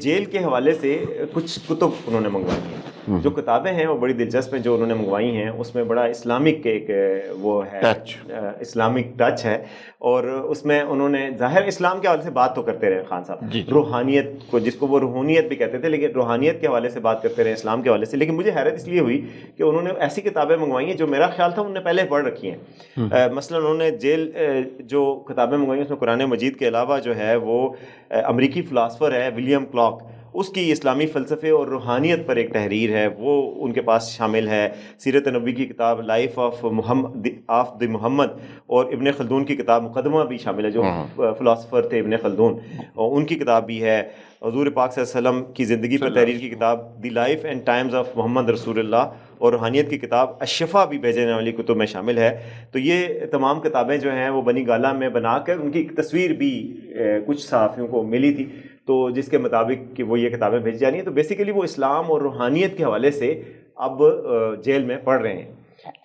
Jail کے حوالے سے کچھ کتب انہوں نے منگوائی ہیں. جو کتابیں ہیں وہ بڑی دلچسپ ہیں جو انہوں نے منگوائی ہیں. اس میں بڑا اسلامک ایک وہ ہے اسلامک ٹچ ہے, اور اس میں انہوں نے ظاہر اسلام کے حوالے سے بات تو کرتے رہے خان صاحب, روحانیت کو جس کو وہ روحانیت بھی کہتے تھے, لیکن روحانیت کے حوالے سے بات کرتے رہے, اسلام کے حوالے سے. لیکن مجھے حیرت اس لیے ہوئی کہ انہوں نے ایسی کتابیں منگوائی ہیں جو میرا خیال تھا انہوں نے پہلے پڑھ رکھی ہیں. مثلا انہوں نے جیل جو کتابیں منگوائی ہیں اس میں قرآن مجید کے علاوہ جو ہے وہ امریکی فلاسفر ہے ولیم کلاک, اس کی اسلامی فلسفے اور روحانیت پر ایک تحریر ہے, وہ ان کے پاس شامل ہے. سیرت نبوی کی کتاب لائف آف دی محمد, اور ابن خلدون کی کتاب مقدمہ بھی شامل ہے جو فلاسفر تھے ابن خلدون, اور ان کی کتاب بھی ہے. حضور پاک صلی اللہ علیہ وسلم کی زندگی پر تحریر کی کتاب the life and times of Muhammad رسول اللہ, اور روحانیت کی کتاب الشفا بھی بھیجنے والی کتب میں شامل ہے. تو یہ تمام کتابیں جو ہیں وہ بنی گالا میں بنا کر ان کی ایک تصویر بھی کچھ صحافیوں کو ملی تھی, تو جس کے مطابق کہ وہ یہ کتابیں بھیجی جا رہی ہیں. تو بیسیکلی وہ اسلام اور روحانیت کے حوالے سے اب جیل میں پڑھ رہے ہیں.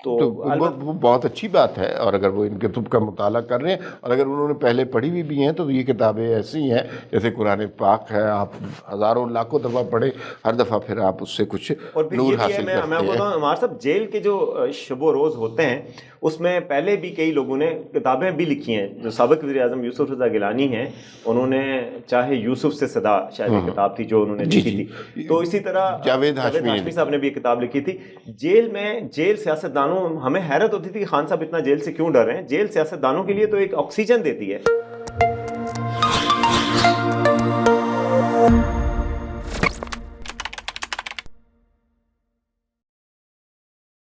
تو وہ بہت اچھی بات ہے, اور اگر وہ ان کتب کا مطالعہ کر رہے ہیں اور اگر انہوں نے پہلے پڑھی بھی ہیں تو یہ کتابیں ایسی ہیں جیسے قرآن پاک ہے, آپ ہزاروں لاکھوں دفعہ پڑھیں, ہر دفعہ پھر آپ اس سے کچھ نور حاصل کرتے ہیں. میں آپ کو بتاؤں ہمارے صاحب جیل کے جو شب و روز ہوتے ہیں اس میں پہلے بھی کئی لوگوں نے کتابیں بھی لکھی ہیں. جو سابق وزیر اعظم یوسف رضا گیلانی ہیں, انہوں نے چاہے یوسف سے صدا شاید ایک کتاب تھی جو انہوں نے لکھی تھی. تو اسی طرح جاوید ہاشمی صاحب نے بھی ایک کتاب لکھی تھی. جیل سیاست دانوں, ہمیں حیرت ہوتی تھی کہ خان صاحب اتنا جیل سے کیوں ڈر رہے ہیں. جیل سیاست دانوں کے لیے تو ایک آکسیجن دیتی ہے.